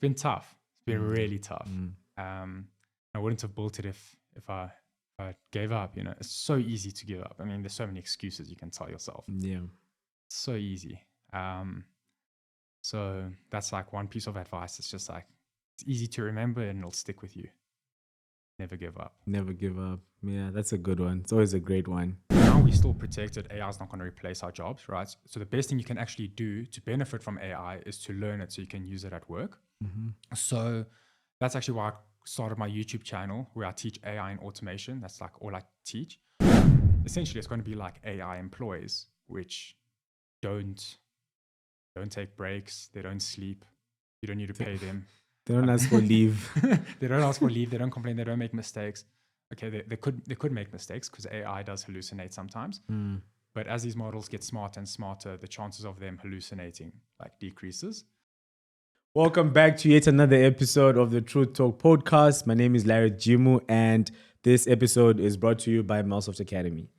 been tough. It's been really tough. I wouldn't have built it if I gave up. It's so easy to give up. I mean, there's so many excuses you can tell yourself. Yeah. It's so easy. So that's like one piece of advice. It's just like, it's easy to remember and it'll stick with you. Never give up. Never give up. Yeah, that's a good one. It's always a great one. Now we're still protected. AI is not going to replace our jobs, right? So the best thing you can actually do to benefit from AI is to learn it so you can use it at work. So that's actually why I started my YouTube channel where I teach AI and automation. That's like all I teach. Essentially, it's going to be like AI employees, which don't take breaks. They don't sleep. You don't need to pay them. They don't ask for leave. They don't ask for leave. They don't complain. They don't make mistakes. Okay, they could make mistakes because AI does hallucinate sometimes. But as these models get smarter and smarter, the chances of them hallucinating like decreases. Welcome back to yet another episode of the Truth Talk podcast. My name is Larreth Jimu, and this episode is brought to you by Microsoft Academy.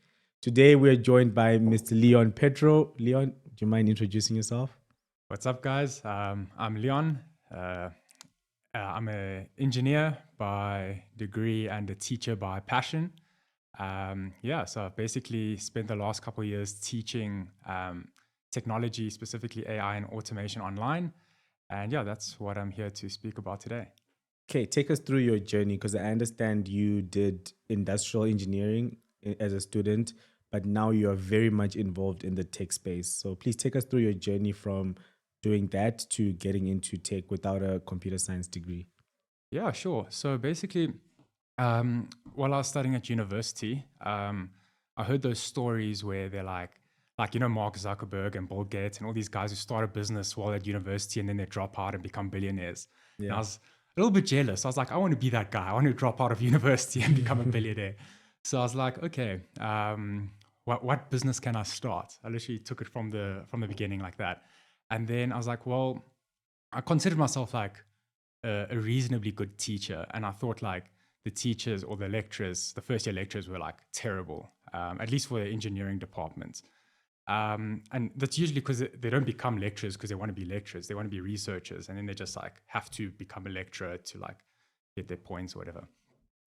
Today, we're joined by Mr. Leon Petrou. Leon, do you mind introducing yourself? What's up, guys? I'm Leon. I'm an engineer by degree and a teacher by passion. So I've basically spent the last couple of years teaching technology, specifically AI and automation online. And yeah, that's what I'm here to speak about today. Okay, take us through your journey, because I understand you did industrial engineering as a student, but now you are very much involved in the tech space. So please take us through your journey from doing that to getting into tech without a computer science degree. Yeah, sure. So basically, while I was studying at university, I heard those stories where they're like Mark Zuckerberg and Bill Gates and all these guys who start a business while at university and then they drop out and become billionaires. Yeah. And I was a little bit jealous. I was like, I want to be that guy. I want to drop out of university and become a billionaire. So I was like, okay, what business can I start? I literally took it from the beginning like that. And then I was like, well, I considered myself like a reasonably good teacher. And I thought like the teachers or the lecturers, the first year lecturers were like terrible, at least for the engineering department. And that's usually because they don't become lecturers because they want to be lecturers. They want to be researchers. And then they just like have to become a lecturer to like get their points or whatever.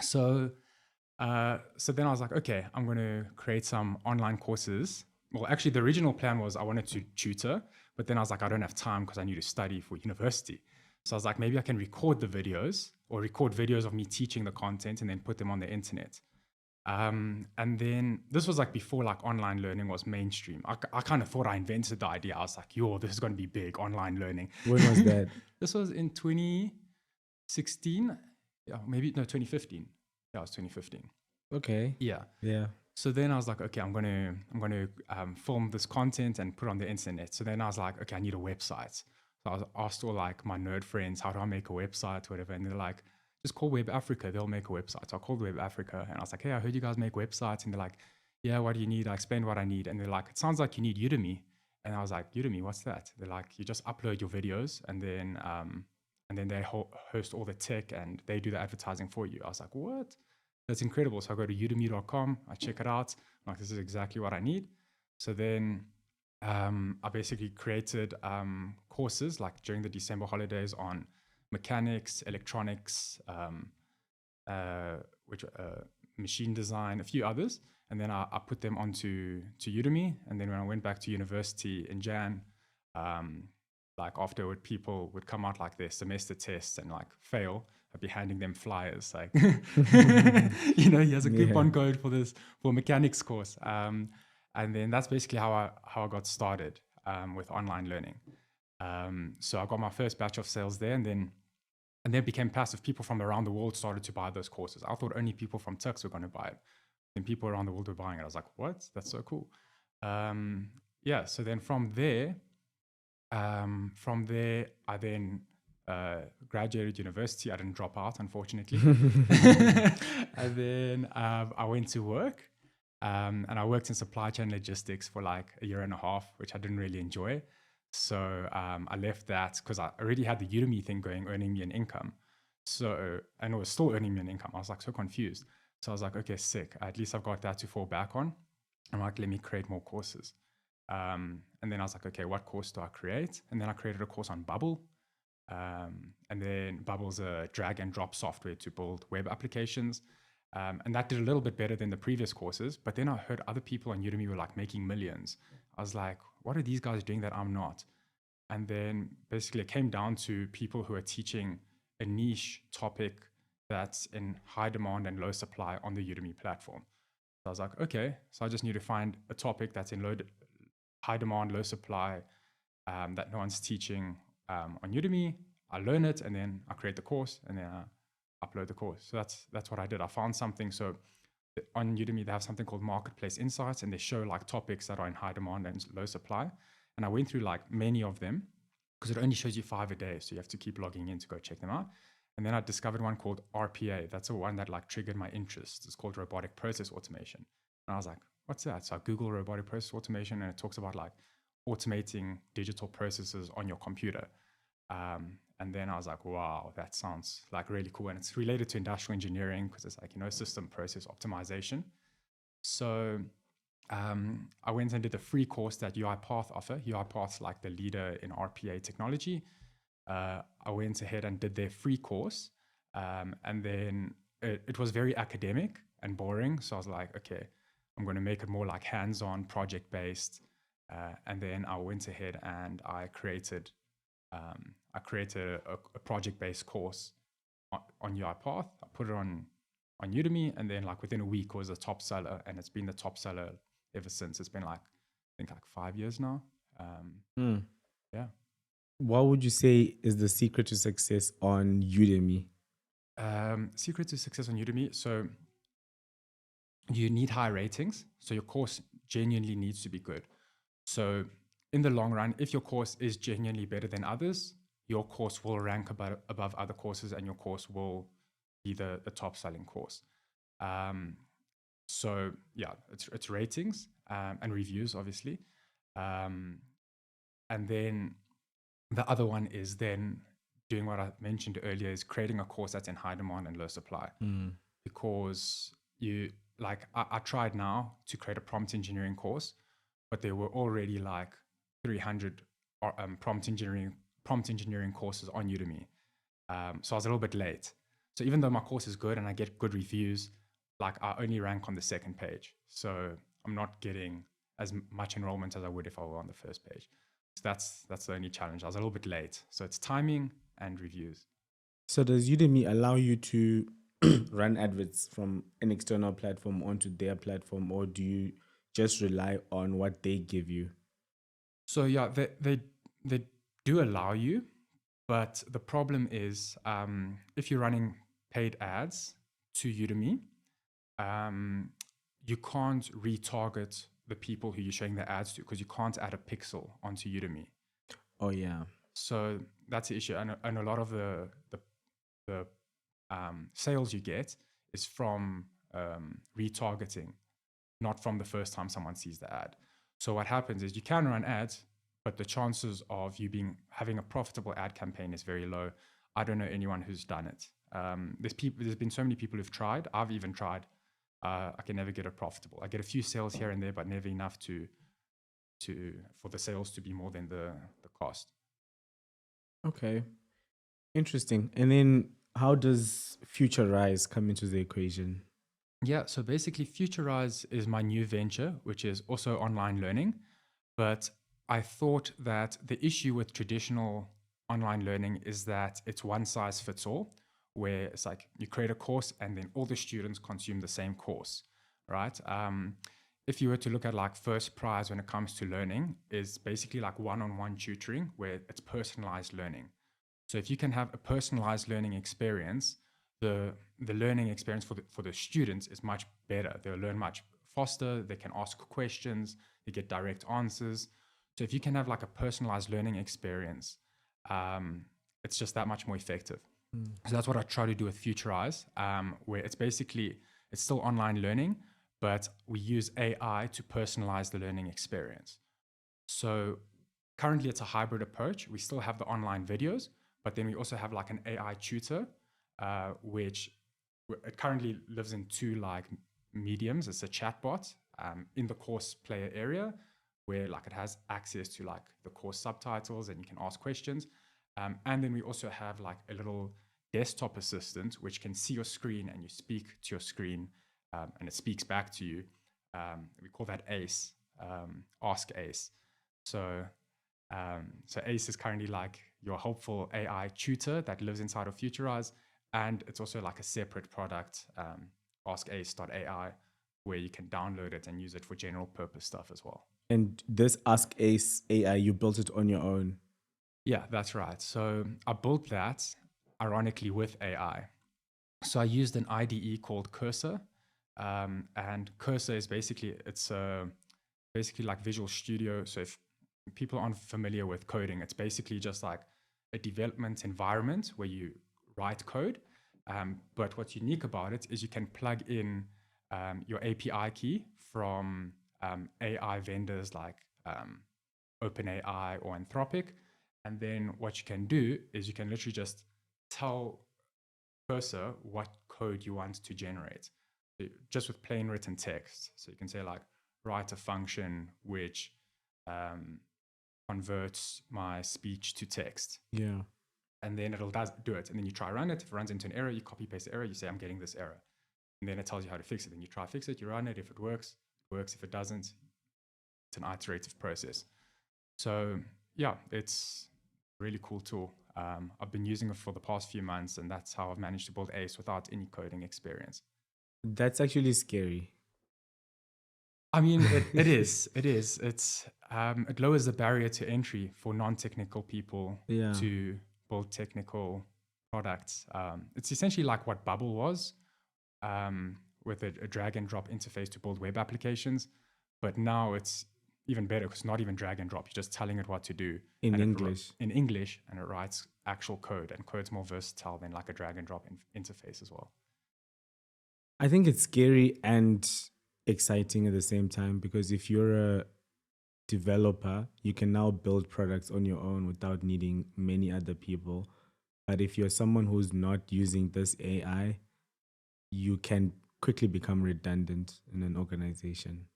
So then I was like, okay, I'm going to create some online courses. Well, actually, the original plan was I wanted to tutor, but then I was like, I don't have time because I need to study for university. So I was like, maybe I can record the videos or record videos of me teaching the content and then put them on the internet. And then this was like before like online learning was mainstream. I kind of thought I invented the idea. I was like, this is going to be big, online learning. When was that? This was in 2016. Yeah, maybe, no, 2015. Yeah, it was 2015. Okay. Yeah. So then I was like, okay, I'm gonna film this content and put it on the internet. So then I was like, okay, I need a website. So I asked all like my nerd friends, how do I make a website, whatever, and they're like, just call Web Africa, they'll make a website. So I called Web Africa and I was like, hey, I heard you guys make websites, and they're like, yeah, what do you need? I explained what I need, and they're like, it sounds like you need Udemy. And I was like, Udemy, what's that? They're like, you just upload your videos and then they host all the tech and they do the advertising for you. I was like, what? That's incredible. So I go to udemy.com, I check it out. I'm like, this is exactly what I need. So then I basically created courses like during the December holidays on mechanics, electronics, machine design, a few others. And then I put them onto Udemy. And then when I went back to university in Jan, like afterward, people would come out like their semester tests and like fail. I'd be handing them flyers like, he has a coupon code for a mechanics course. And then that's basically how I got started with online learning. So I got my first batch of sales there, and then it became passive. People from around the world started to buy those courses. I thought only people from Turks were going to buy it. And people around the world were buying it. I was like, what? That's so cool. So then from there, I then graduated university. I didn't drop out, unfortunately. And then I went to work, and I worked in supply chain logistics for like a year and a half, which I didn't really enjoy. So I left that because I already had the Udemy thing going, earning me an income. So, and it was still earning me an income. I was like so confused. So I was like, okay, sick. At least I've got that to fall back on. I'm like, let me create more courses. And then I was like, okay, what course do I create? And then I created a course on Bubble. And then Bubble's a drag and drop software to build web applications. And that did a little bit better than the previous courses. But then I heard other people on Udemy were like making millions. I was like, what are these guys doing that I'm not? And then basically it came down to people who are teaching a niche topic that's in high demand and low supply on the Udemy platform. So I was like, okay, so I just need to find a topic that's in high demand, low supply, that no one's teaching on Udemy. I learn it and then I create the course and then I upload the course. So that's what I did. I found something. So on Udemy, they have something called Marketplace Insights, and they show like topics that are in high demand and low supply. And I went through like many of them because it only shows you 5 a day. So you have to keep logging in to go check them out. And then I discovered one called RPA. That's the one that like triggered my interest. It's called Robotic Process Automation. And I was like, what's that? So I Google Robotic Process Automation and it talks about like automating digital processes on your computer. And then I was like, wow, that sounds like really cool. And it's related to industrial engineering because it's like, system process optimization. So I went and did a free course that UiPath offer. UiPath's like the leader in RPA technology. I went ahead and did their free course. And then it was very academic and boring. So I was like, okay, I'm going to make it more like hands-on, project-based. And then I went ahead and I created a project-based course on UiPath. I put it on Udemy, and then like within a week it was a top seller, and it's been the top seller ever since. It's been like I think like 5 years now. Yeah. What would you say is the secret to success on Udemy? Secret to success on Udemy. So you need high ratings. So your course genuinely needs to be good. So in the long run, if your course is genuinely better than others, your course will rank above other courses and your course will be the top selling course. So yeah, it's ratings and reviews, obviously. And then the other one is then doing what I mentioned earlier, is creating a course that's in high demand and low supply. Because I tried now to create a prompt engineering course, but there were already like 300 prompt engineering courses on Udemy. So I was a little bit late. So even though my course is good and I get good reviews, like I only rank on the second page. So I'm not getting as much enrollment as I would if I were on the first page. So that's the only challenge. I was a little bit late. So it's timing and reviews. So does Udemy allow you to run adverts from an external platform onto their platform, or do you just rely on what they give you? So yeah, they do allow you, but the problem is if you're running paid ads to Udemy, you can't retarget the people who you're showing the ads to because you can't add a pixel onto Udemy. Oh yeah. So that's the issue, and a lot of the sales you get is from retargeting, not from the first time someone sees the ad. So what happens is you can run ads, but the chances of you having a profitable ad campaign is very low. I don't know anyone who's done it. There's been so many people who've tried. I've even tried. I can never get it profitable. I get a few sales here and there, but never enough for the sales to be more than the cost. Okay. Interesting. And then how does Futurize come into the equation? Yeah, so basically Futurize is my new venture, which is also online learning. But I thought that the issue with traditional online learning is that it's one size fits all, where it's like you create a course and then all the students consume the same course, right? If you were to look at like First Prize when it comes to learning, is basically like one-on-one tutoring where it's personalized learning. So if you can have a personalized learning experience, the learning experience for the students is much better. They'll learn much faster. They can ask questions. They get direct answers. So if you can have like a personalized learning experience, it's just that much more effective. So that's what I try to do with Futurize, where it's still online learning, but we use AI to personalize the learning experience. So currently it's a hybrid approach. We still have the online videos, but then we also have like an AI tutor, which it currently lives in two like mediums. It's a chatbot in the course player area where like it has access to like the course subtitles and you can ask questions. And then we also have like a little desktop assistant which can see your screen and you speak to your screen, and it speaks back to you. We call that ACE, Ask ACE. So, so ACE is currently like your helpful AI tutor that lives inside of Futurize, and it's also like a separate product, AskAce.ai, where you can download it and use it for general purpose stuff as well. And this Ask Ace AI, you built it on your own. Yeah, that's right. So I built that ironically with AI. So I used an IDE called Cursor, and Cursor is basically basically like Visual Studio. So if people aren't familiar with coding, it's basically just like a development environment where you write code. But what's unique about it is you can plug in your API key from AI vendors like OpenAI or Anthropic. And then what you can do is you can literally just tell Cursor what code you want to generate, so just with plain written text. So you can say like, write a function which converts my speech to text. Yeah. And then it'll do it. And then you try run it. If it runs into an error, you copy paste the error. You say, I'm getting this error. And then it tells you how to fix it. Then you try fix it. You run it. If it works, it works. If it doesn't, it's an iterative process. So yeah, it's a really cool tool. I've been using it for the past few months, and that's how I've managed to build ACE without any coding experience. That's actually scary. I mean, it is. It is. It lowers the barrier to entry for non-technical people Yeah. to build technical products. It's essentially like what Bubble was, with a drag and drop interface to build web applications. But now it's even better because it's not even drag and drop. You're just telling it what to do In and English. in English, and it writes actual code. And code's more versatile than like a drag and drop interface as well. I think it's scary and exciting at the same time, because if you're a developer, you can now build products on your own without needing many other people. But if you're someone who's not using this AI, you can quickly become redundant in an organization.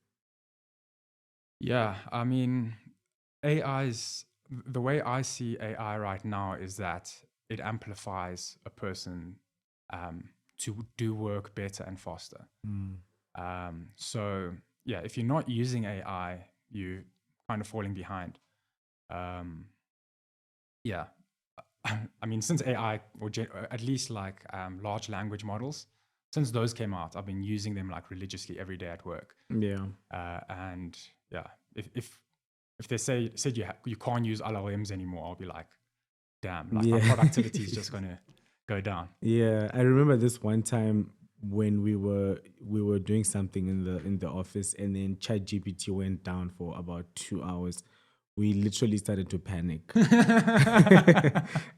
Yeah, I mean, the way I see AI right now is that it amplifies a person to do work better and faster. So yeah, if you're not using AI, you kind of falling behind. Yeah, I mean, since AI or at least like large language models, since those came out, I've been using them like religiously every day at work. Yeah. And yeah, if they said you can't use LLMs anymore, I'll be like, damn, like my Yeah. productivity is just gonna go down. Yeah, I remember this one time when we were doing something in the office, and then ChatGPT went down for about 2 hours. We literally started to panic.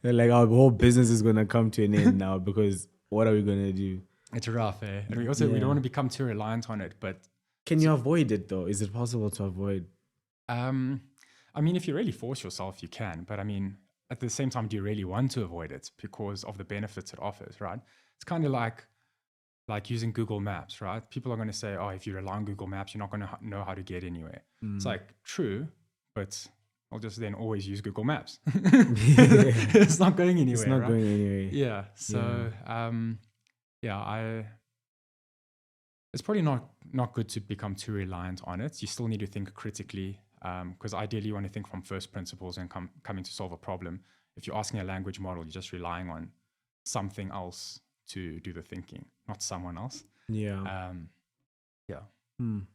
Like, our whole business is gonna come to an end now, because what are we gonna do? It's rough, eh? And we Yeah. don't want to become too reliant on it, but Can you avoid it though? Is it possible to avoid? I mean, if you really force yourself, you can. But I mean, at the same time, do you really want to avoid it because of the benefits it offers, right? It's kind of like using Google Maps, right? People are going to say, oh, if you rely on Google Maps, you're not going to know how to get anywhere. It's like true, but I'll just then always use Google Maps. It's not going anywhere. It's not right? going anywhere. Yeah. So, yeah, it's probably not good to become too reliant on it. You still need to think critically, because ideally you want to think from first principles and coming to solve a problem. If you're asking a language model, you're just relying on something else to do the thinking, not someone else. Yeah. Yeah. And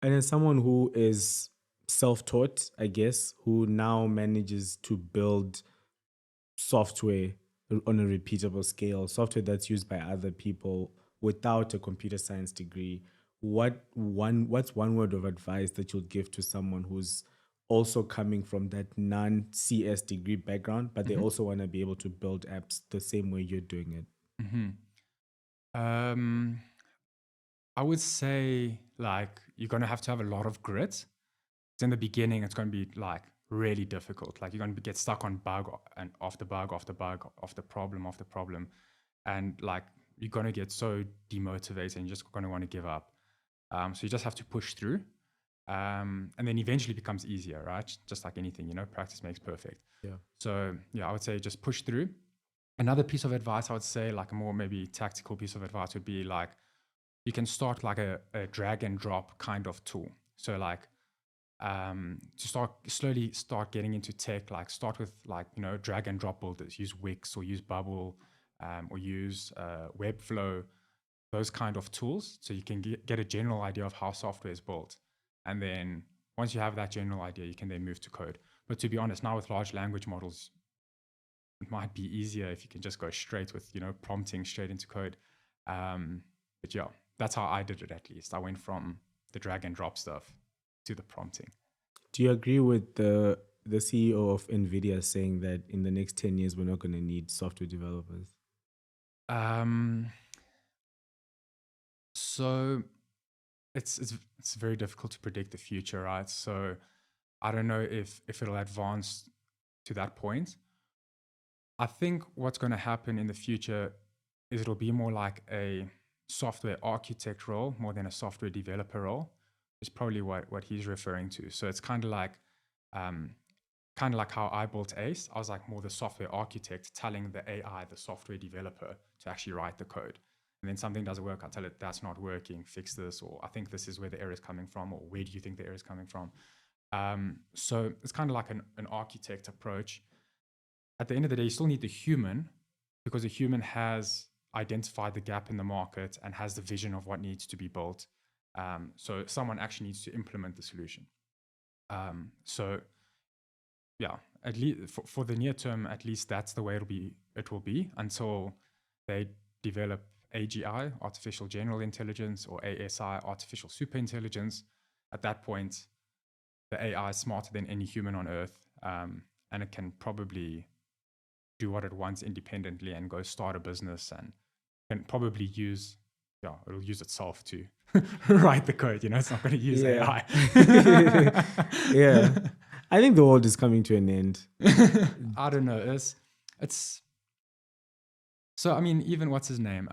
as someone who is self-taught, I guess, who now manages to build software on a repeatable scale, software that's used by other people without a computer science degree, what's one word of advice that you'll give to someone who's also coming from that non-CS degree background, but they also want to be able to build apps the same way you're doing it? I would say like you're going to have a lot of grit. In the beginning, it's going to be like really difficult. Like you're going to get stuck on bug and after bug after bug after problem, and like you're going to get so demotivated and you're just going to want to give up. So you just have to push through. and then eventually becomes easier, right? Just like anything, practice makes perfect. Yeah. So I would say just push through. Another piece of advice I would say, like a more maybe tactical piece of advice, would be like you can start like a drag and drop kind of tool. So like to slowly start getting into tech, like start with like, drag and drop builders, use Wix or use Bubble, or use Webflow, those kind of tools. So you can get a general idea of how software is built. And then once you have that general idea, you can then move to code. But to be honest, now with large language models, it might be easier if you can just go straight with, prompting straight into code. But yeah, that's how I did it. At least I went from the drag and drop stuff to the prompting. Do you agree with the CEO of NVIDIA saying that in the next 10 years, we're not going to need software developers? So it's very difficult to predict the future, right? So I don't know if it'll advance to that point. I think what's going to happen in the future is it'll be more like a software architect role more than a software developer role. Is probably what he's referring to. So it's kind of like how I built Ace. I was like more the software architect telling the AI, the software developer, to actually write the code. And then something doesn't work, I tell it that's not working, fix this, or I think this is where the error is coming from, or where do you think the error is coming from? So it's kind of like an architect approach. At the end of the day, you still need the human, because the human has identified the gap in the market and has the vision of what needs to be built. So someone actually needs to implement the solution. So yeah, at least for the near term, at least that's the way it will be until they develop AGI, artificial general intelligence, or ASI, artificial super intelligence. At that point, the AI is smarter than any human on earth, and it can probably do what it wants independently and go start a business, and can probably it'll use itself to write the code. It's not going to use AI. Yeah. I think the world is coming to an end. I don't know. It's so, I mean, even what's his name?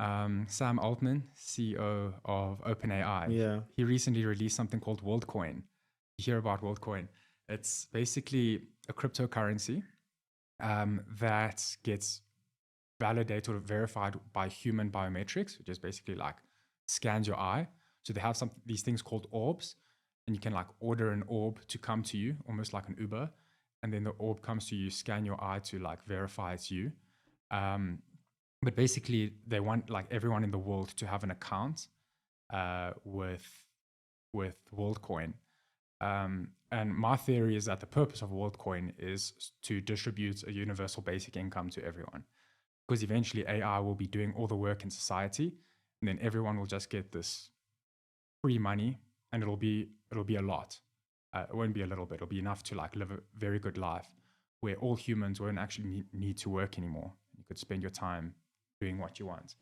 Sam Altman, CEO of OpenAI. Yeah. He recently released something called Worldcoin. You hear about Worldcoin? It's basically a cryptocurrency that gets validated or verified by human biometrics, which is basically like scans your eye. So they have these things called orbs, and you can like order an orb to come to you, almost like an Uber, and then the orb comes to you, scan your eye to like verify it's you. But basically, they want like everyone in the world to have an account with Worldcoin. And my theory is that the purpose of Worldcoin is to distribute a universal basic income to everyone, because eventually AI will be doing all the work in society, and then everyone will just get this free money, and it'll be a lot. It won't be a little bit. It'll be enough to like live a very good life, where all humans won't actually need to work anymore. You could spend your time doing what you want.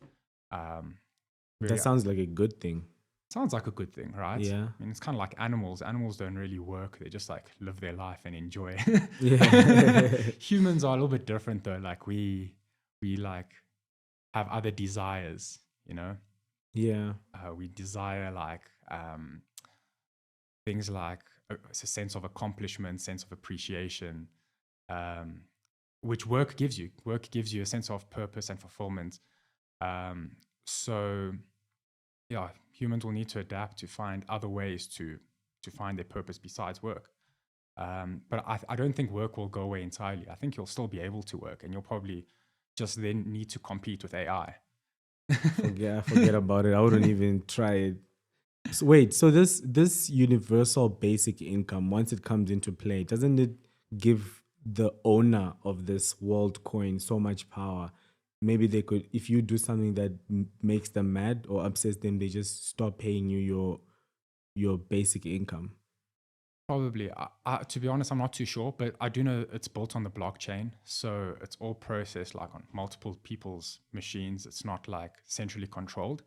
That sounds like a good thing. Sounds like a good thing, right? Yeah. I mean, it's kind of like animals. Animals don't really work. They just like live their life and enjoy. Yeah. Humans are a little bit different though. Like we like have other desires, Yeah. We desire like things like it's a sense of accomplishment, sense of appreciation, which work gives you. Work gives you a sense of purpose and fulfillment. So yeah, humans will need to adapt to find other ways to find their purpose besides work. But I don't think work will go away entirely. I think you'll still be able to work, and you'll probably just then need to compete with AI. Forget about it. I wouldn't even try it. So wait, so this universal basic income, once it comes into play, doesn't it give the owner of this Worldcoin so much power? Maybe they could, if you do something that makes them mad or upsets them, they just stop paying you your basic income. Probably. To be honest, I'm not too sure, but I do know it's built on the blockchain, so it's all processed like on multiple people's machines. It's not like centrally controlled.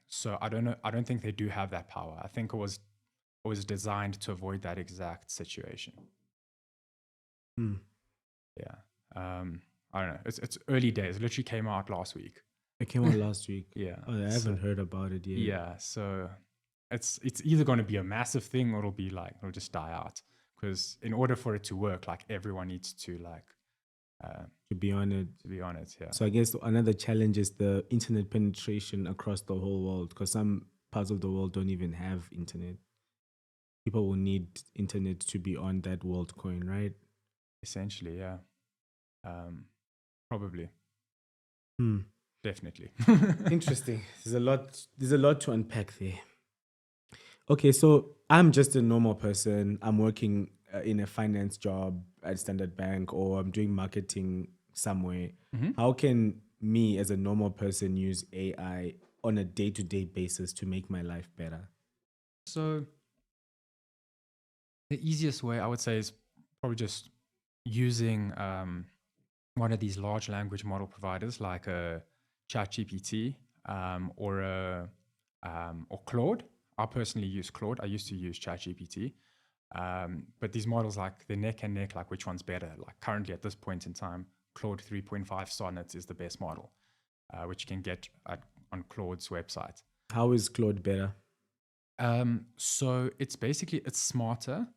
So I don't know. I don't think they do have that power. I think it was designed to avoid that exact situation. Yeah. I don't know. It's early days. It literally came out last week. It came out last week. Yeah. Oh, I haven't heard about it yet. Yeah. So it's either going to be a massive thing or it'll just die out. Because in order for it to work, like everyone needs to To be on it. Yeah. So I guess another challenge is the internet penetration across the whole world, because some parts of the world don't even have internet. People will need internet to be on that Worldcoin, right? Essentially, yeah. Probably. Definitely. Interesting. There's a lot to unpack there. Okay, so I'm just a normal person. I'm working in a finance job at Standard Bank, or I'm doing marketing somewhere. How can me as a normal person use AI on a day-to-day basis to make my life better? So the easiest way I would say is probably just using one of these large language model providers like a ChatGPT or Claude. I personally use Claude. I used to use ChatGPT. But these models, like, they're neck and neck, like which one's better. Like currently at this point in time, Claude 3.5 Sonnet is the best model, which you can get on Claude's website. How is Claude better? So it's smarter,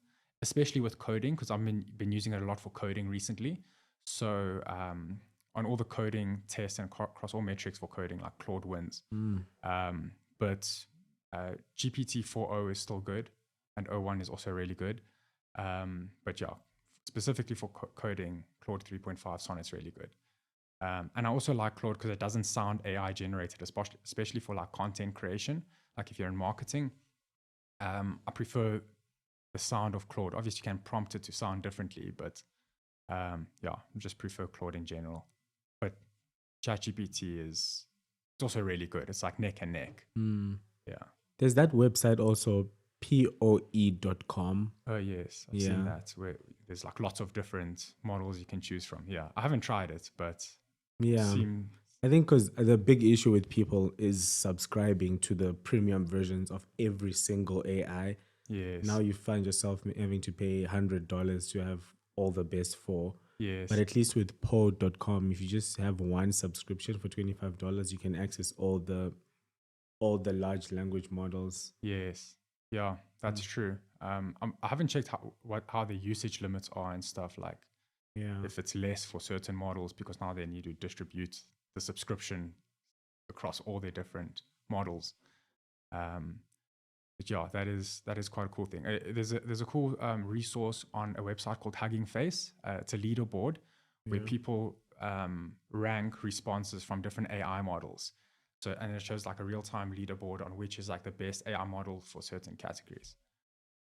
especially with coding, because I've been using it a lot for coding recently. So on all the coding tests and across all metrics for coding, like Claude wins. But GPT 4.0 is still good, and O1 is also really good. But yeah, specifically for coding, Claude 3.5 Sonnet's really good. And I also like Claude because it doesn't sound AI generated, especially for like content creation. Like if you're in marketing, I prefer the sound of Claude. Obviously, you can prompt it to sound differently, but yeah, I just prefer Claude in general. But ChatGPT is also really good. It's like neck and neck. Yeah. There's that website also, poe.com. Oh, yes. I've seen that, where there's like lots of different models you can choose from. Yeah. I haven't tried it, but Yeah. I think because the big issue with people is subscribing to the premium versions of every single AI. Yes. Now you find yourself having to pay $100 to have all the best four. Yes. But at least with poe.com, if you just have one subscription for $25, you can access all the large language models. Yes. Yeah, that's true. I haven't checked how the usage limits are and stuff, like if it's less for certain models, because now they need to distribute the subscription across all their different models. But yeah, that is quite a cool thing. There's a cool resource on a website called Hugging Face. It's a leaderboard where people rank responses from different AI models. So, and it shows like a real-time leaderboard on which is like the best AI model for certain categories.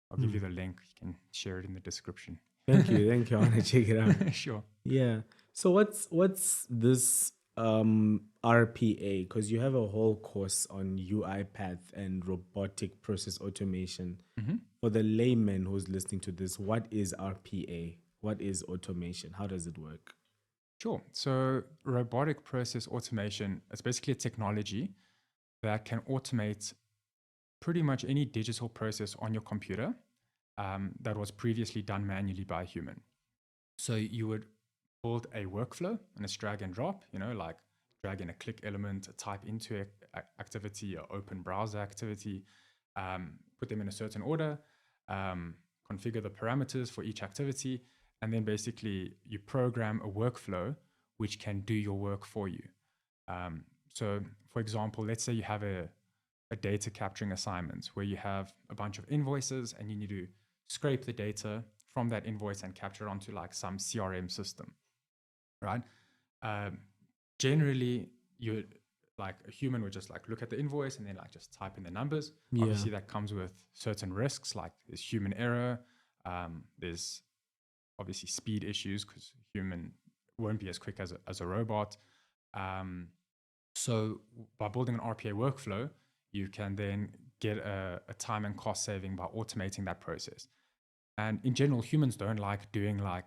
I'll give you the link. You can share it in the description. Thank you. I want to check it out. Sure. Yeah. So what's this RPA? Because you have a whole course on UiPath and robotic process automation. For the layman who's listening to this, what is RPA? What is automation? How does it work? Sure. So robotic process automation is basically a technology that can automate pretty much any digital process on your computer that was previously done manually by a human. So you would build a workflow, and it's drag and drop, like drag in a click element, a type into activity, or open browser activity, put them in a certain order, configure the parameters for each activity, and then basically you program a workflow which can do your work for you. So for example, let's say you have a data capturing assignment where you have a bunch of invoices and you need to scrape the data from that invoice and capture it onto like some CRM system, right? Generally, you like a human would just like look at the invoice and then like just type in the numbers. Obviously, that comes with certain risks, like there's human error. There's obviously speed issues because human won't be as quick as a robot. So by building an RPA workflow, you can then get a time and cost saving by automating that process. And in general, humans don't like doing like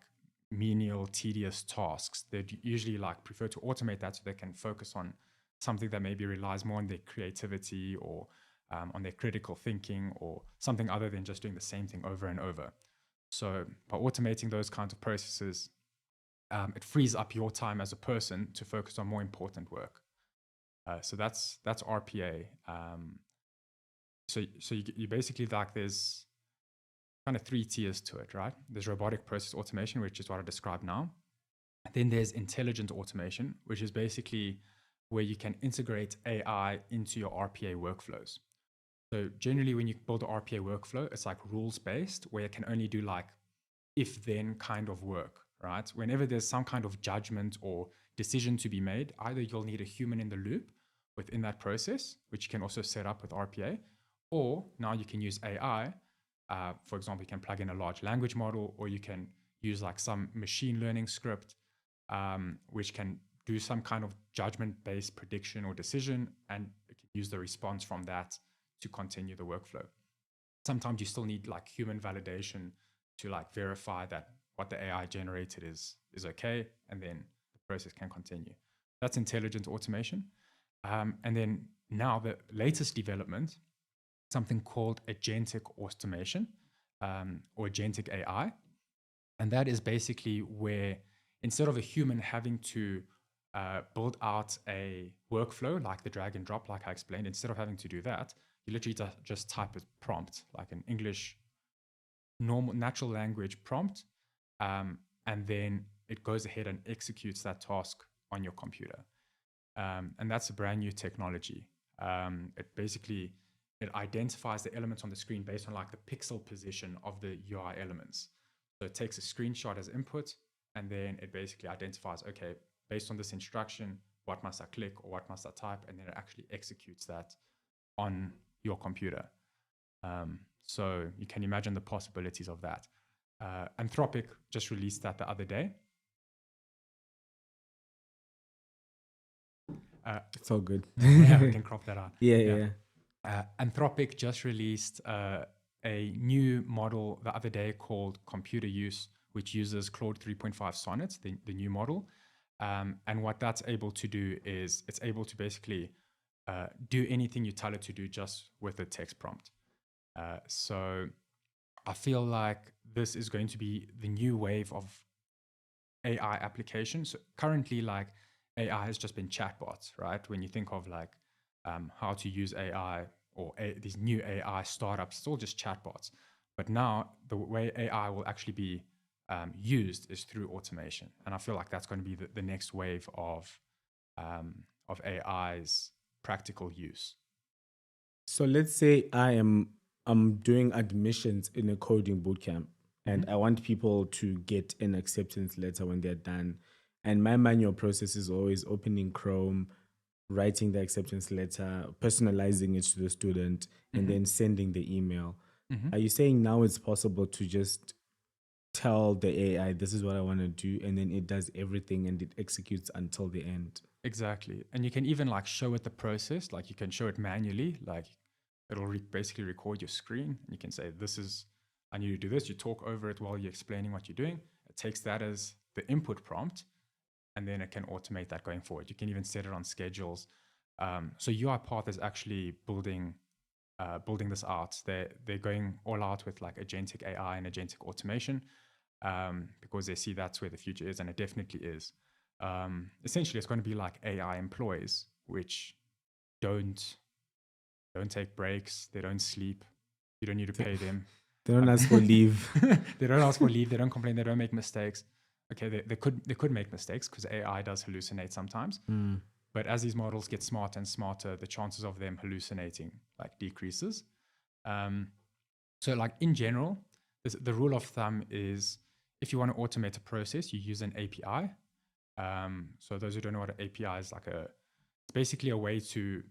menial, tedious tasks. They usually like prefer to automate that so they can focus on something that maybe relies more on their creativity or on their critical thinking or something other than just doing the same thing over and over. So by automating those kinds of processes, it frees up your time as a person to focus on more important work. So that's RPA. you basically like there's kind of 3 tiers to it, right? There's robotic process automation, which is what I described now. Then there's intelligent automation, which is basically where you can integrate AI into your RPA workflows. So generally when you build an RPA workflow, it's like rules-based, where it can only do like if-then kind of work, right? Whenever there's some kind of judgment or decision to be made, either you'll need a human in the loop within that process, which you can also set up with RPA, or now you can use AI. For example, you can plug in a large language model, or you can use like some machine learning script, which can do some kind of judgment-based prediction or decision, and it can use the response from that to continue the workflow. Sometimes you still need like human validation to like verify that what the AI generated is okay, and then the process can continue. That's intelligent automation. And then now the latest development, something called agentic automation, or agentic AI. And that is basically where instead of a human having to build out a workflow like the drag and drop, like I explained, instead of having to do that, you literally just type a prompt, like an English normal natural language prompt, and then it goes ahead and executes that task on your computer. And that's a brand new technology. It identifies the elements on the screen based on like the pixel position of the UI elements. So it takes a screenshot as input, and then it basically identifies, okay, based on this instruction, what must I click or what must I type? And then it actually executes that on your computer. So you can imagine the possibilities of that. Anthropic just released that the other day. It's all good. Yeah, we can crop that out. Yeah. Anthropic just released a new model the other day called Computer Use, which uses Claude 3.5 Sonnet, the new model. And what that's able to do is it's able to basically do anything you tell it to do just with a text prompt. So I feel like this is going to be the new wave of AI applications. So currently, like AI has just been chatbots, right? When you think of like how to use AI or these new AI startups, it's all just chatbots. But now the way AI will actually be used is through automation, and I feel like that's going to be the next wave of AI's practical use. So let's say I'm doing admissions in a coding bootcamp, and I want people to get an acceptance letter when they're done. And my manual process is always opening Chrome, writing the acceptance letter, personalizing it to the student, and then sending the email. Are you saying now it's possible to just tell the AI, this is what I want to do, and then it does everything and it executes until the end? Exactly. And you can even like show it the process, like you can show it manually, like it'll basically record your screen. And you can say, I need to do this. You talk over it while you're explaining what you're doing. It takes that as the input prompt, and then it can automate that going forward. You can even set it on schedules. So UiPath is actually building this out. They're going all out with like agentic AI and agentic automation, because they see that's where the future is, and it definitely is. Essentially, it's going to be like AI employees, which don't take breaks, they don't sleep, you don't need to pay them. They don't ask for leave. They don't ask for leave, they don't complain, they don't make mistakes. Okay, they could make mistakes because AI does hallucinate sometimes. But as these models get smarter and smarter, the chances of them hallucinating like decreases. So like in general, the rule of thumb is if you want to automate a process, you use an API. So those who don't know what an API is, it's basically a way to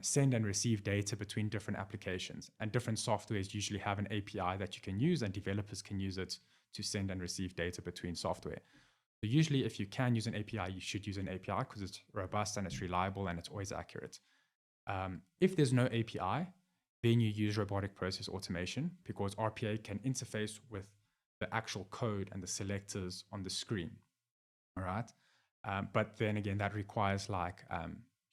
send and receive data between different applications, and different softwares usually have an API that you can use, and developers can use it to send and receive data between software. So usually if you can use an API, you should use an API because it's robust and it's reliable and it's always accurate. If there's no API, then you use robotic process automation, because RPA can interface with the actual code and the selectors on the screen. All right. But then again, that requires like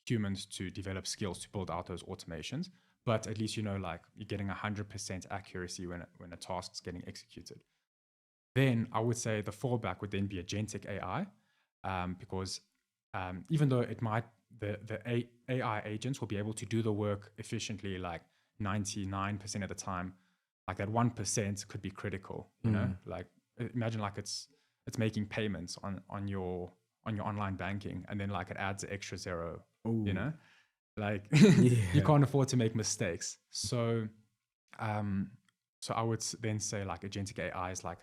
humans to develop skills to build out those automations. But at least like you're getting 100% accuracy when a task's getting executed. Then I would say the fallback would then be agentic AI, because even though the AI agents will be able to do the work efficiently, like 99% of the time, like that 1% could be critical, you know? Like imagine like it's making payments on your online banking, and then like it adds an extra zero, you know? Like you can't afford to make mistakes. So I would then say like agentic AI is like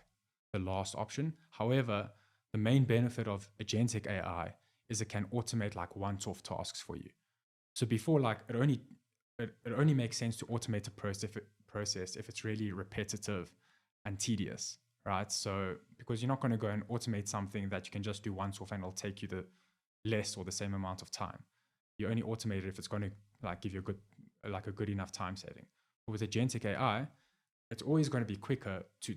the last option. However, the main benefit of agentic AI is it can automate like once-off tasks for you. So before, like it only makes sense to automate a process if it's really repetitive and tedious, right? So because you're not going to go and automate something that you can just do once off and it'll take you the less or the same amount of time. You only automate it if it's going to like give you a good enough time saving. But with agentic AI, it's always going to be quicker to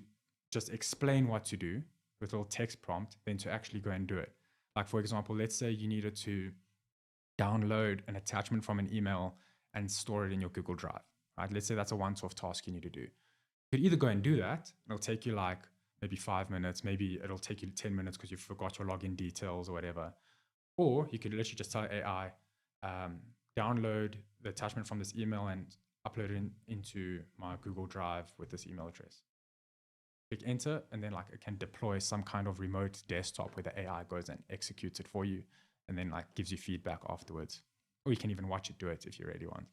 just explain what to do with a little text prompt than to actually go and do it. Like for example, let's say you needed to download an attachment from an email and store it in your Google Drive, right? Let's say that's a once-off task you need to do. You could either go and do that. It'll take you like maybe 5 minutes, maybe it'll take you 10 minutes because you forgot your login details or whatever. Or you could literally just tell AI, download the attachment from this email and upload it into my Google Drive with this email address. Click enter, and then like it can deploy some kind of remote desktop where the AI goes and executes it for you, and then like gives you feedback afterwards. Or you can even watch it do it if you really want.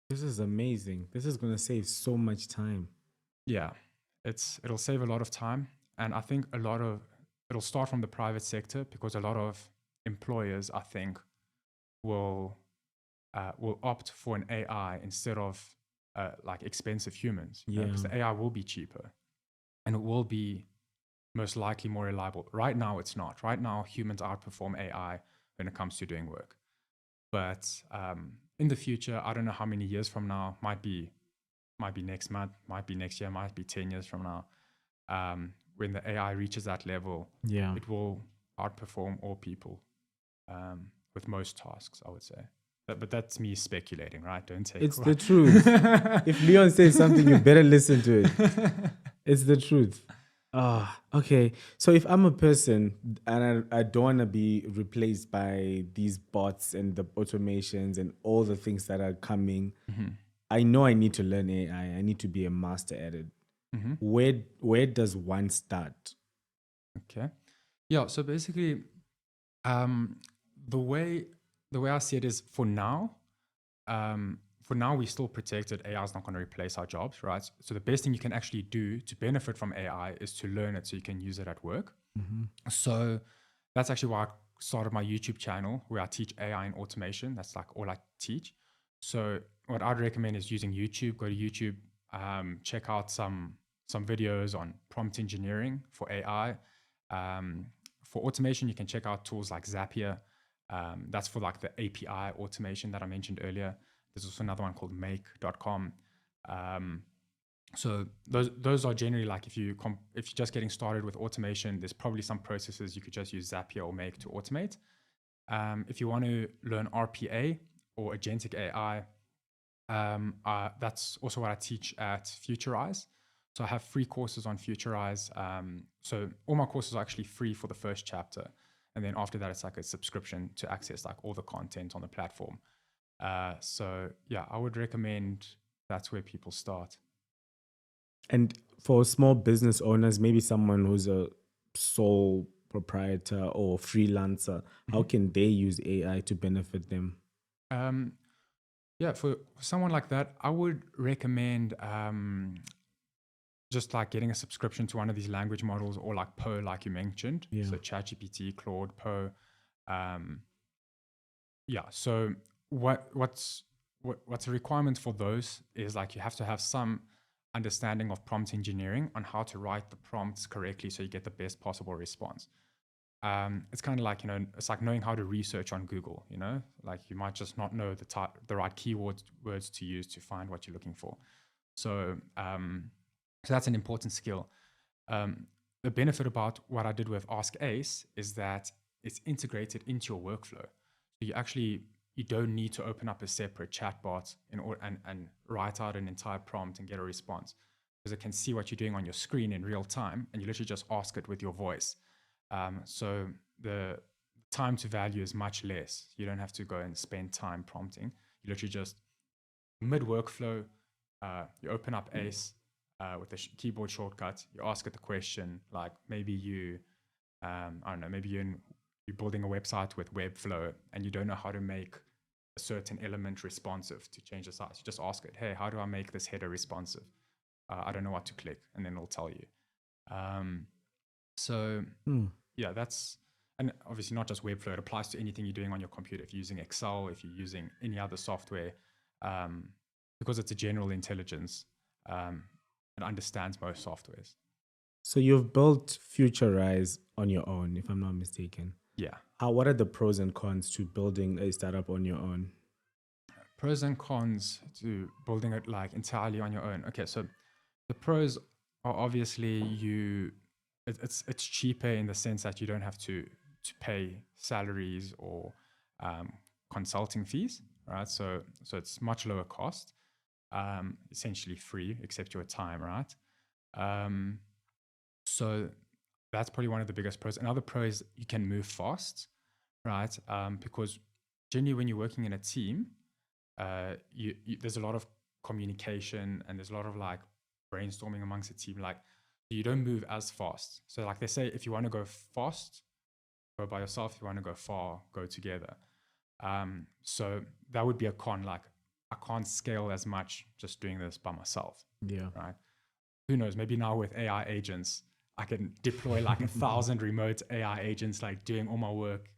This is amazing. This is going to save so much time. Yeah, it'll save a lot of time. And I think it'll start from the private sector, because a lot of employers, I think, will opt for an AI instead of like expensive humans. You know, because the AI will be cheaper and it will be most likely more reliable. Right now, it's not. Right now, humans outperform AI when it comes to doing work. But in the future, I don't know how many years from now, might be next month, might be next year, might be 10 years from now, when the AI reaches that level, it will outperform all people with most tasks, I would say. But that's me speculating, right? Don't take it's the truth. If Leon says something, you better listen to it. It's the truth. Okay. So if I'm a person and I don't want to be replaced by these bots and the automations and all the things that are coming, I know I need to learn AI. I need to be a master at it. Where does one start? Okay. Yeah. So basically, the way I see it is, for now, we're still protected. AI is not going to replace our jobs, right? So the best thing you can actually do to benefit from AI is to learn it so you can use it at work. So that's actually why I started my YouTube channel, where I teach AI and automation. That's like all I teach. So what I'd recommend is using YouTube. Go to YouTube, check out some videos on prompt engineering for AI. For automation, you can check out tools like Zapier. That's for like the API automation that I mentioned earlier. There's also another one called make.com. So those are generally like, if you're just getting started with automation, there's probably some processes you could just use Zapier or Make to automate. If you want to learn RPA or agentic AI, that's also what I teach at Futurize. So I have free courses on Futurize. So all my courses are actually free for the first chapter. And then after that, it's like a subscription to access like all the content on the platform. So yeah, I would recommend that's where people start. And for small business owners, maybe someone who's a sole proprietor or freelancer, how can they use AI to benefit them? Yeah, for someone like that, I would recommend just like getting a subscription to one of these language models, or like Poe, like you mentioned. So ChatGPT, Claude, Poe. So what's a requirement for those is like you have to have some understanding of prompt engineering on how to write the prompts correctly so you get the best possible response. It's kind of like, it's like knowing how to research on Google, like you might just not know the right words to use to find what you're looking for. So that's an important skill. The benefit about what I did with Ask Ace is that it's integrated into your workflow. So you don't need to open up a separate chatbot and write out an entire prompt and get a response, because it can see what you're doing on your screen in real time, and you literally just ask it with your voice. So the time to value is much less. You don't have to go and spend time prompting. You literally just mid-workflow, you open up Ace with the keyboard shortcut. You ask it the question, like maybe I don't know, maybe you're building a website with Webflow and you don't know how to make a certain element responsive to change the size. You just ask it, hey, how do I make this header responsive? I don't know what to click, and then it'll tell you. Yeah, that's, and obviously not just Webflow, it applies to anything you're doing on your computer. If you're using Excel, if you're using any other software, because it's a general intelligence, it understands most softwares. So you've built Futurize on your own, if I'm not mistaken. Yeah. What are the pros and cons to building a startup on your own? Pros and cons to building it like entirely on your own. Okay, so the pros are obviously it's cheaper in the sense that you don't have to pay salaries or consulting fees, right? So it's much lower cost, essentially free except your time, right? So that's probably one of the biggest pros. Another pro is you can move fast, right? Because generally when you're working in a team, there's a lot of communication and there's a lot of like brainstorming amongst the team. Like you don't move as fast. So like they say, if you want to go fast, go by yourself. If you want to go far, go together. So that would be a con. Like I can't scale as much just doing this by myself. Yeah. Right. Who knows? Maybe now with AI agents, I can deploy like 1,000 remote AI agents, like doing all my work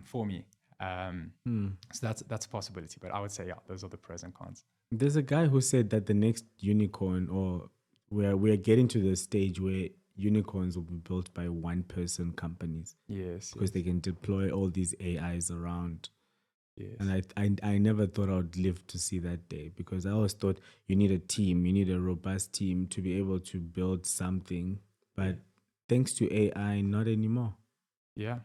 for me. So that's a possibility. But I would say, yeah, those are the pros and cons. There's a guy who said that the next unicorn, or we're getting to the stage where unicorns will be built by one-person companies. Yes. Because they can deploy all these AIs around. Yes. And I never thought I would live to see that day, because I always thought you need a team, you need a robust team to be able to build something. But thanks to AI, not anymore. Yeah,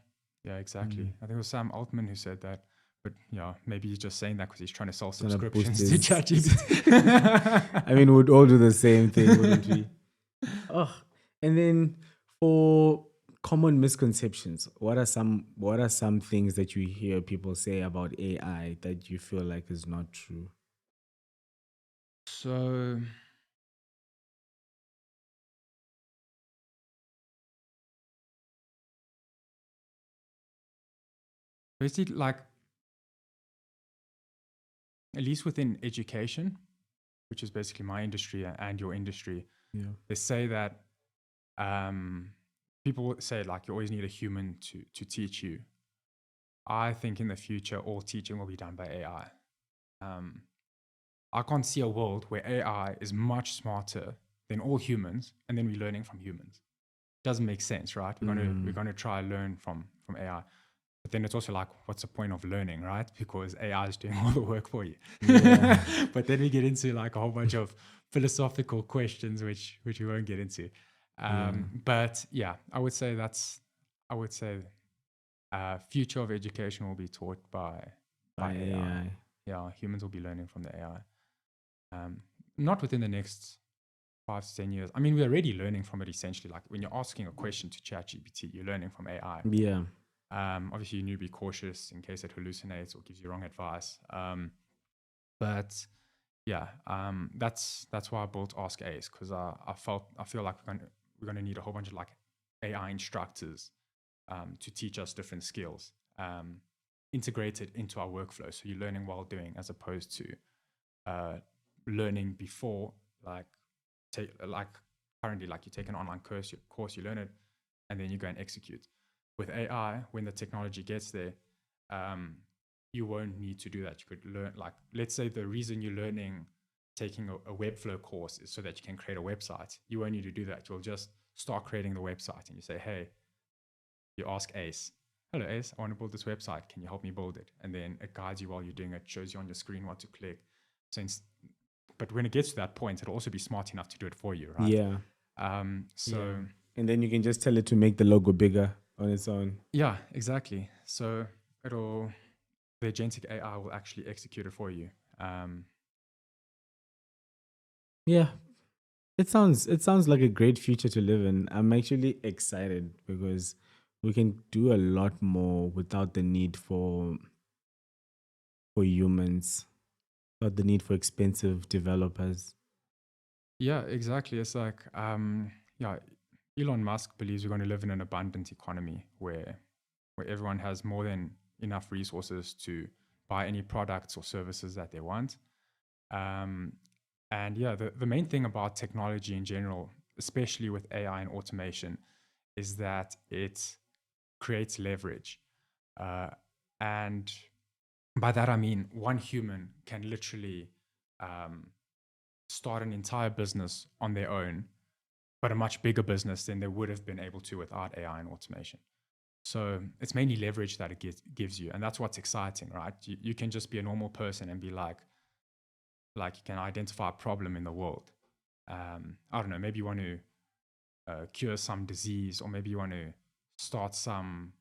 exactly. I think it was Sam Altman who said that. But yeah, maybe he's just saying that because he's trying to sell subscriptions to ChatGPT. I mean, we'd all do the same thing, wouldn't we? And then for common misconceptions, what are some things that you hear people say about AI that you feel like is not true? So basically, like, at least within education, which is basically my industry and your industry, they say that people say like you always need a human to teach you. I think in the future, all teaching will be done by AI. I can't see a world where AI is much smarter than all humans, and then we're learning from humans. Doesn't make sense, right? We're gonna try and learn from AI. But then it's also like, what's the point of learning, right? Because AI is doing all the work for you. Yeah. But then we get into like a whole bunch of philosophical questions, which we won't get into. But yeah, I would say future of education will be taught by AI. Yeah, humans will be learning from the AI. Not within the next 5 to 10 years. I mean, we're already learning from it essentially. Like when you're asking a question to ChatGPT, you're learning from AI. Yeah. Obviously, you need to be cautious in case it hallucinates or gives you wrong advice. But yeah, that's why I built Ask Ace, because I feel like we're gonna need a whole bunch of like AI instructors to teach us different skills, integrated into our workflow. So you're learning while doing, as opposed to learning before, like currently, like you take an online course, you learn it, and then you go and execute. With AI, when the technology gets there, you won't need to do that. You could learn, like, let's say the reason you're learning, taking a Webflow course is so that you can create a website. You won't need to do that. You'll just start creating the website and you say, hey, you ask Ace, hello Ace, I want to build this website. Can you help me build it? And then it guides you while you're doing it, shows you on your screen what to click. But when it gets to that point, it'll also be smart enough to do it for you, right? Yeah. And then you can just tell it to make the logo bigger on its own. Yeah, exactly. So the agentic AI will actually execute it for you. Yeah, it sounds like a great future to live in. I'm actually excited because we can do a lot more without the need for humans, without the need for expensive developers. Yeah, exactly. It's like, yeah, Elon Musk believes we're going to live in an abundant economy where everyone has more than enough resources to buy any products or services that they want. Um, and yeah, the main thing about technology in general, especially with AI and automation, is that it creates leverage. Uh, and by that, I mean one human can literally um, start an entire business on their own, but a much bigger business than they would have been able to without AI and automation. So it's mainly leverage that it gives you. And that's what's exciting, right? You can just be a normal person and be like you can identify a problem in the world. I don't know, maybe you want to cure some disease, or maybe you want to start some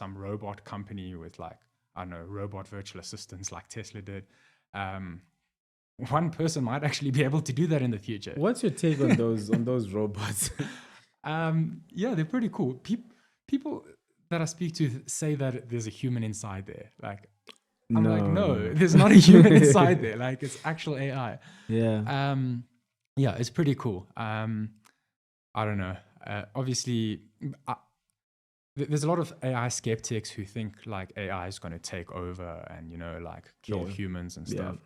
robot company with like, I don't know, robot virtual assistants like Tesla did. Um, one person might actually be able to do that in the future. What's your take on those robots? Yeah, they're pretty cool. People that I speak to say that there's a human inside there. Like, I'm like, no, there's not a human inside there. Like, it's actual AI. Yeah. Yeah, it's pretty cool. I don't know. Obviously, there's a lot of AI skeptics who think like AI is going to take over and, you know, like kill humans and stuff.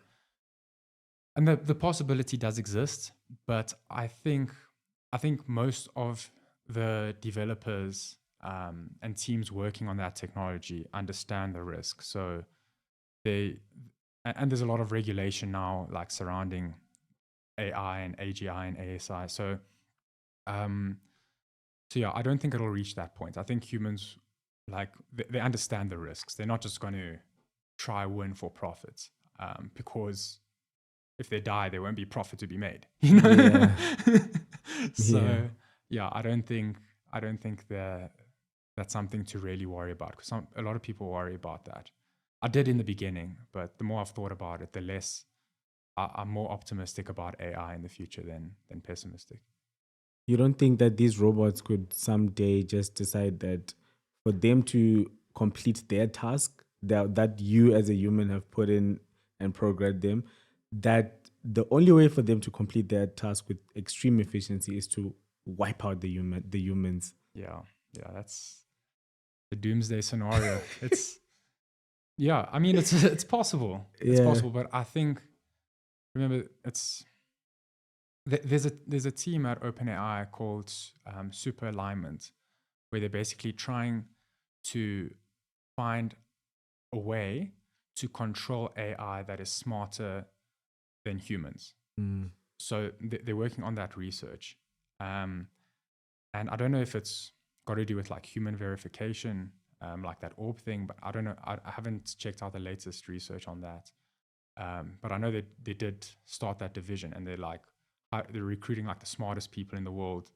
And the possibility does exist, but I think most of the developers and teams working on that technology understand the risk. So and there's a lot of regulation now, like surrounding AI and AGI and ASI. So yeah, I don't think it'll reach that point. I think humans, like, they understand the risks. They're not just going to try win for profit, because if they die, there won't be profit to be made. You know? Yeah. So yeah, I don't think that's something to really worry about, because a lot of people worry about that. I did in the beginning, but the more I've thought about it, the less I'm more optimistic about AI in the future than pessimistic. You don't think that these robots could someday just decide that for them to complete their task that you as a human have put in and programmed them, that the only way for them to complete their task with extreme efficiency is to wipe out the humans? Yeah, that's the doomsday scenario. It's yeah, I mean it's possible. It's possible, but I think, remember, there's a team at OpenAI called Super Alignment, where they're basically trying to find a way to control AI that is smarter than humans. So they're working on that research. And I don't know if it's got to do with like human verification, like that orb thing, but I don't know. I haven't checked out the latest research on that. But I know that they did start that division, and they're recruiting like the smartest people in the world,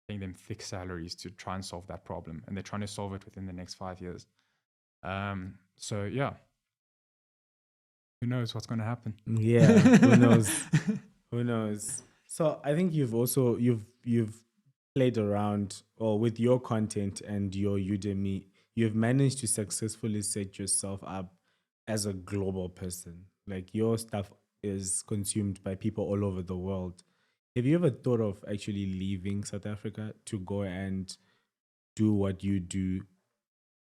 paying them thick salaries to try and solve that problem. And they're trying to solve it within the next 5 years. So yeah, who knows what's going to happen? Yeah, who knows? Who knows? So I think you've played around, or with your content and your Udemy, you've managed to successfully set yourself up as a global person. Like, your stuff is consumed by people all over the world. Have you ever thought of actually leaving South Africa to go and do what you do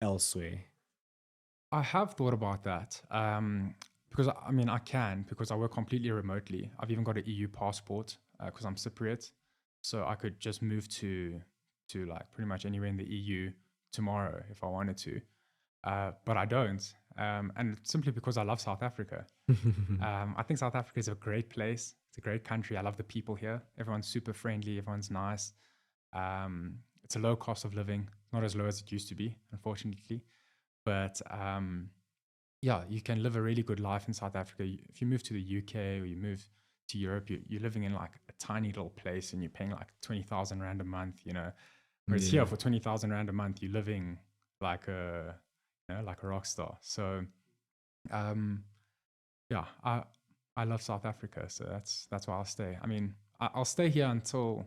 elsewhere? I have thought about that, because I mean because I work completely remotely. I've even got an EU passport because I'm Cypriot, so I could just move to like pretty much anywhere in the EU tomorrow if I wanted to, but I don't, and it's simply because I love South Africa. I think South Africa is a great place. It's a great country. I love the people here. Everyone's super friendly. Everyone's nice. It's a low cost of living, not as low as it used to be, unfortunately. But yeah, you can live a really good life in South Africa. If you move to the UK or you move to Europe, you're living in like a tiny little place and you're paying like 20,000 Rand a month, you know. Whereas here for 20,000 Rand a month, you're living like like a rock star. So yeah, I love South Africa. So that's why I'll stay. I mean, I'll stay here until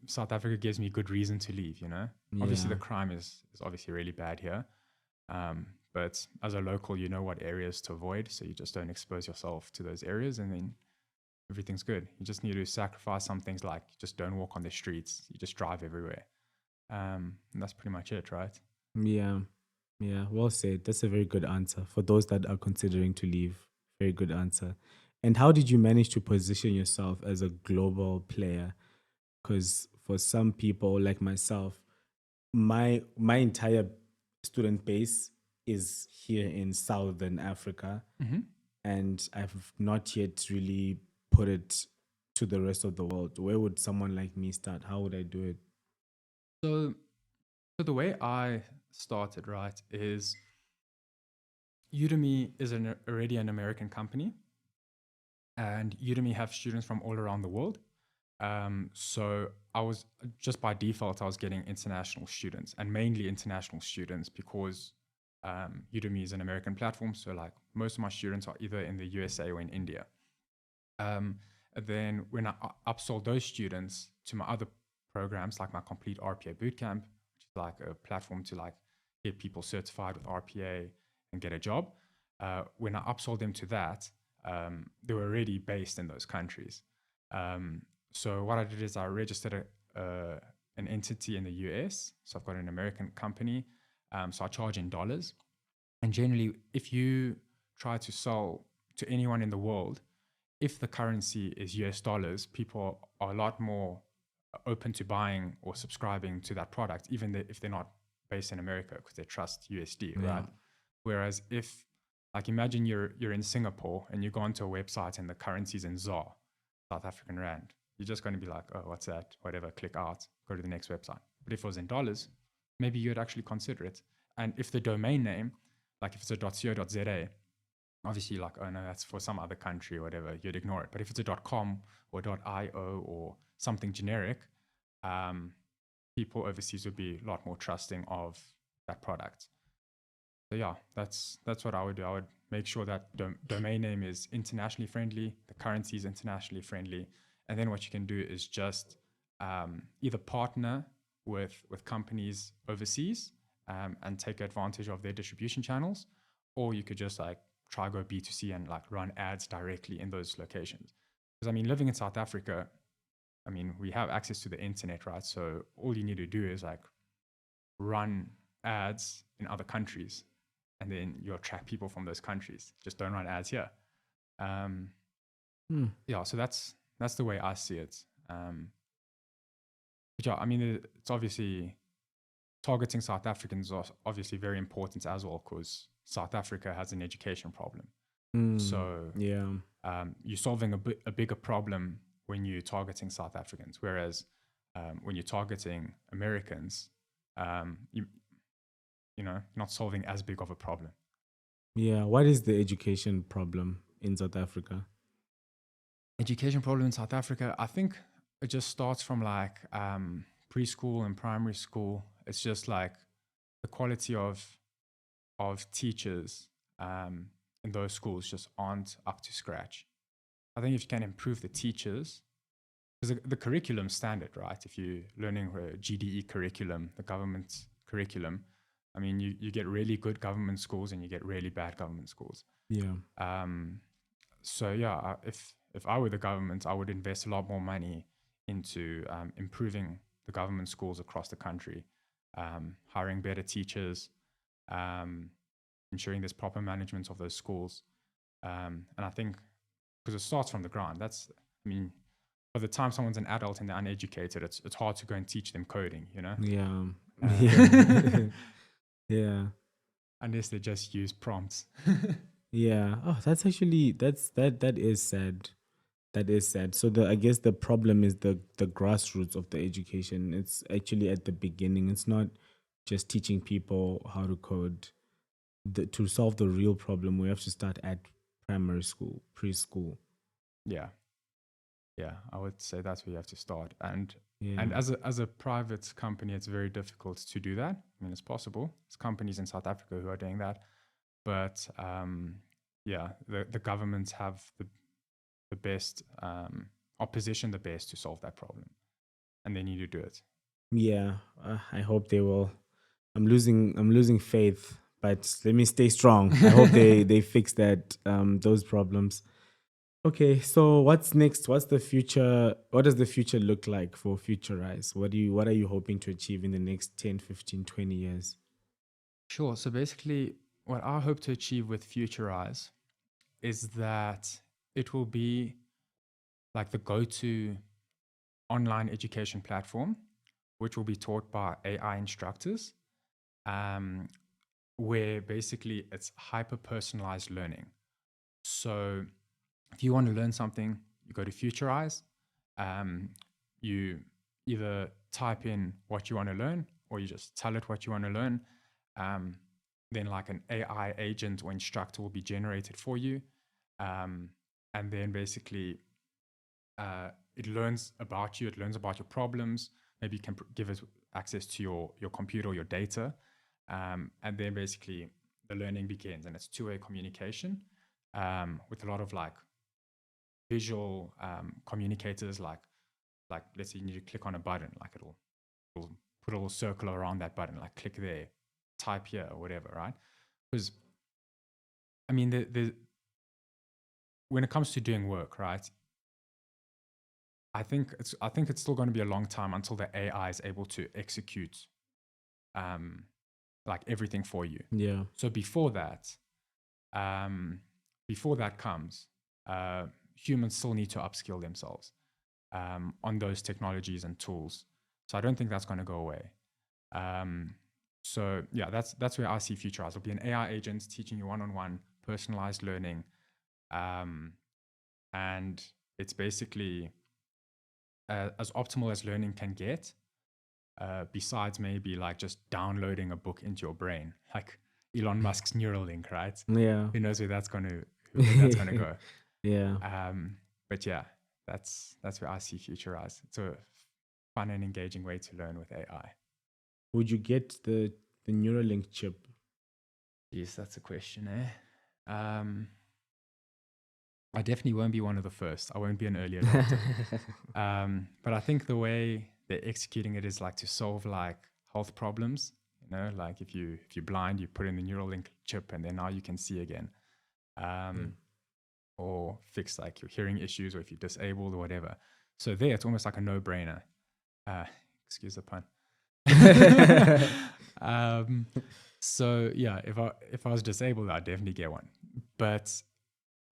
South Africa gives me good reason to leave, you know. Obviously the crime is obviously really bad here. But as a local, you know what areas to avoid, so you just don't expose yourself to those areas, and then everything's good. You just need to sacrifice some things, like just don't walk on the streets. You just drive everywhere. And that's pretty much it, right? Yeah. Yeah. Well said. That's a very good answer for those that are considering to leave. Very good answer. And how did you manage to position yourself as a global player? Because for some people like myself, my entire student base is here in Southern Africa, and I've not yet really put it to the rest of the world. Where would someone like me start? How would I do it? So, so the way I started, right, is Udemy is already an American company, and Udemy have students from all around the world. So I was just by default, I was getting international students, and mainly international students, because Udemy is an American platform. So like most of my students are either in the USA or in India. Um, then when I upsold those students to my other programs, like my complete RPA bootcamp, which is like a platform to like get people certified with RPA and get a job. When I upsold them to that, they were already based in those countries. So what I did is I registered an entity in the US. So I've got an American company. So I charge in dollars. And generally, if you try to sell to anyone in the world, if the currency is US dollars, people are a lot more open to buying or subscribing to that product, even if they're not based in America, because they trust USD, right? Whereas if, like, imagine you're in Singapore and you go onto a website and the currency's in ZAR, South African Rand, you're just going to be like, oh, what's that? Whatever, click out, go to the next website. But if it was in dollars, maybe you'd actually consider it. And if the domain name, like if it's a .co.za, obviously like, oh no, that's for some other country or whatever, you'd ignore it. But if it's a .com or .io or something generic, people overseas would be a lot more trusting of that product. So yeah, that's what I would do. I would make sure that domain name is internationally friendly, the currency is internationally friendly, and then what you can do is just either partner with companies overseas and take advantage of their distribution channels, or you could just like try go B2C and like run ads directly in those locations. Because I mean, living in South Africa, I mean, we have access to the internet, right? So all you need to do is like run ads in other countries, and then you attract people from those countries. Just don't run ads here. Yeah, so that's the way I see it. But yeah, I mean, it's obviously targeting South Africans are obviously very important as well, because South Africa has an education problem. So Yeah. you're solving a bigger problem when you're targeting South Africans, whereas when you're targeting Americans, you know, not solving as big of a problem. Yeah. What is the education problem in South Africa? Education problem in South Africa, I think it just starts from like preschool and primary school. It's just like the quality of teachers in those schools just aren't up to scratch. I think if you can improve the teachers, because the curriculum standard, right? If you're learning a GDE curriculum, the government curriculum, I mean, you get really good government schools and you get really bad government schools. Yeah. So yeah, if I were the government, I would invest a lot more money into improving the government schools across the country, hiring better teachers, ensuring there's proper management of those schools. And I think because it starts from the ground, I mean, by the time someone's an adult and they're uneducated, it's hard to go and teach them coding, you know? Yeah. Yeah. Yeah. Unless they just use prompts. Yeah. Oh, that's actually that is sad. That is sad. So I guess the problem is the grassroots of the education. It's actually at the beginning. It's not just teaching people how to code. To solve the real problem, we have to start at primary school, preschool. Yeah. Yeah, I would say that's where you have to start. And Yeah. as a private company, it's very difficult to do that. I mean, it's possible. There's companies in South Africa who are doing that. But yeah, the governments have the best, are positioned the best to solve that problem. And they need to do it. Yeah. I hope they will. I'm losing faith, but let me stay strong. I hope they fix that those problems. Okay, so what's next? What's the future? What does the future look like for Futurize? What are you hoping to achieve in the next 10, 15, 20 years? Sure. So basically, what I hope to achieve with Futurize is that it will be like the go-to online education platform, which will be taught by AI instructors, um, where basically it's hyper-personalized learning. So if you want to learn something, you go to Futurize. You either type in what you want to learn, or you just tell it what you want to learn. Um, then like an AI agent or instructor will be generated for you. And then basically it learns about you, it learns about your problems. Maybe you can give it access to your computer or your data. And then basically the learning begins, and it's two-way communication with a lot of like visual communicators, like let's say you need to click on a button, like it'll put a little circle around that button, like click there, type here, or whatever, right? Because I mean, when it comes to doing work, right? I think it's still going to be a long time until the AI is able to execute um, like everything for you. Yeah. So before that comes, humans still need to upskill themselves on those technologies and tools. So I don't think that's going to go away. So yeah, that's where I see Futurize. It'll be an AI agent teaching you one-on-one personalized learning, and it's basically as optimal as learning can get. Besides maybe like just downloading a book into your brain, like Elon Musk's Neuralink, right? Yeah. Who knows where that's gonna go? Yeah. But yeah, that's where I see Futurize. It's a fun and engaging way to learn with AI. Would you get the Neuralink chip? Yes, that's a question, eh? I definitely won't be one of the first. I won't be an early adopter. But I think the way they're executing it is like to solve like health problems. You know, like if you're blind, you put in the Neuralink chip, and then now you can see again. Or fix like your hearing issues, or if you're disabled or whatever. So there, it's almost like a no-brainer. Excuse the pun. So yeah, if I was disabled, I'd definitely get one. But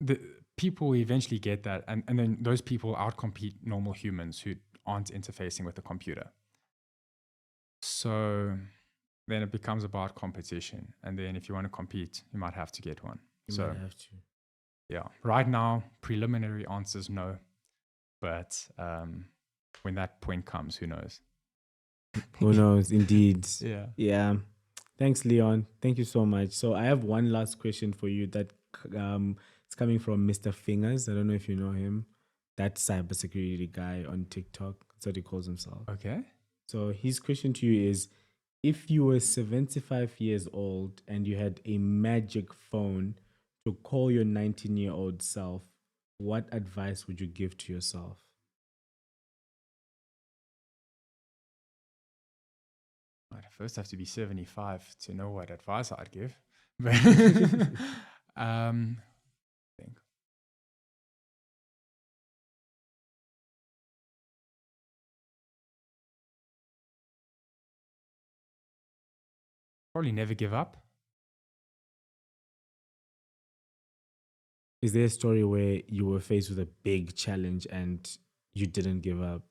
the people eventually get that, and then those people outcompete normal humans who aren't interfacing with the computer. So then it becomes about competition, and then if you want to compete, you might have to get one. You might have to. Yeah, right now, preliminary answers no, but when that point comes, who knows? Who knows? Indeed. Yeah. Yeah. Thanks, Leon. Thank you so much. So I have one last question for you that it's coming from Mr. Fingers. I don't know if you know him. That cybersecurity guy on TikTok. That's what he calls himself. Okay. So his question to you is, if you were 75 years old and you had a magic phone to call your 19-year-old self, what advice would you give to yourself? I'd first have to be 75 to know what advice I'd give. But I think probably never give up. Is there a story where you were faced with a big challenge and you didn't give up?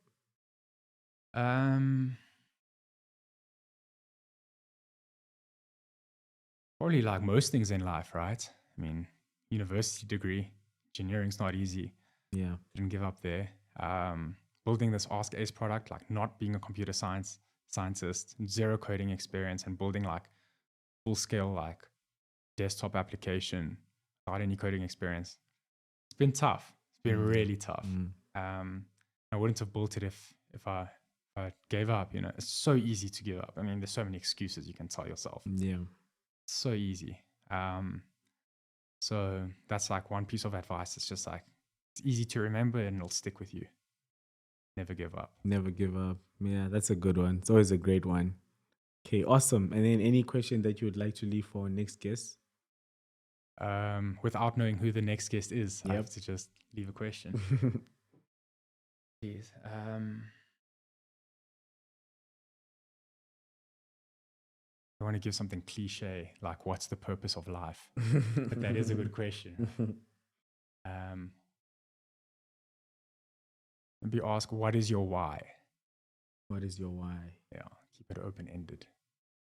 Probably like most things in life, right? I mean, university degree, engineering's not easy. Yeah. Didn't give up there. Building this Ask Ace product, like not being a computer scientist, zero coding experience, and building like full scale like desktop application without any coding experience. It's been tough. It's been really tough. I wouldn't have built it if I gave up. You know, it's so easy to give up. I mean, there's so many excuses you can tell yourself. Yeah. It's so easy. So that's like one piece of advice. It's just like, it's easy to remember and it'll stick with you. Never give up. Never give up. Yeah, that's a good one. It's always a great one. Okay, awesome. And then any question that you would like to leave for our next guest? without knowing who the next guest is, I Yep. have to just leave a question. Please. I want to give something cliche, like what's the purpose of life? But that is a good question. Maybe ask, what is your why? What is your why? Yeah, keep it open-ended.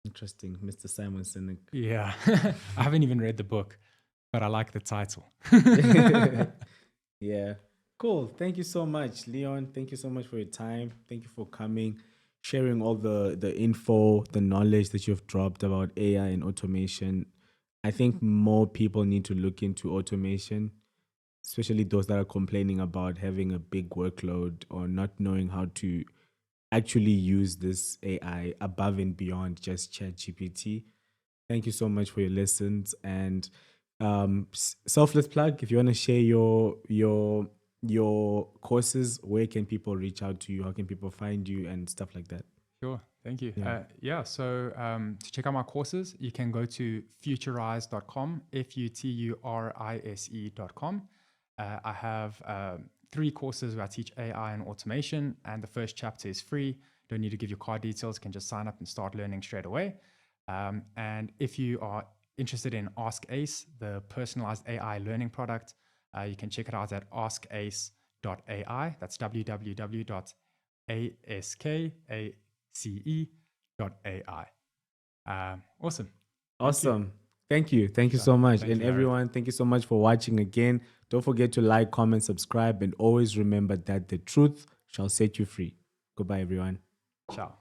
Interesting, Mr. Simon Sinek. Yeah, I haven't even read the book, but I like the title. Yeah, cool. Thank you so much, Leon. Thank you so much for your time. Thank you for coming, sharing all the info, the knowledge that you've dropped about AI and automation. I think more people need to look into automation, especially those that are complaining about having a big workload or not knowing how to actually use this AI above and beyond just ChatGPT. Thank you so much for your lessons, and selfless plug. If you want to share your courses, where can people reach out to you? How can people find you and stuff like that? Sure, thank you. Yeah. So to check out my courses, you can go to futurize.com, futurise.com. I have 3 courses where I teach AI and automation, and the first chapter is free. Don't need to give your card details. You can just sign up and start learning straight away. And if you are interested in Ask Ace, the personalized AI learning product, you can check it out at askace.ai. That's www.askace.ai. Awesome. Awesome. Thank you. Thank you so much. And everyone, thank you so much for watching again. Don't forget to like, comment, subscribe, and always remember that the truth shall set you free. Goodbye, everyone. Ciao.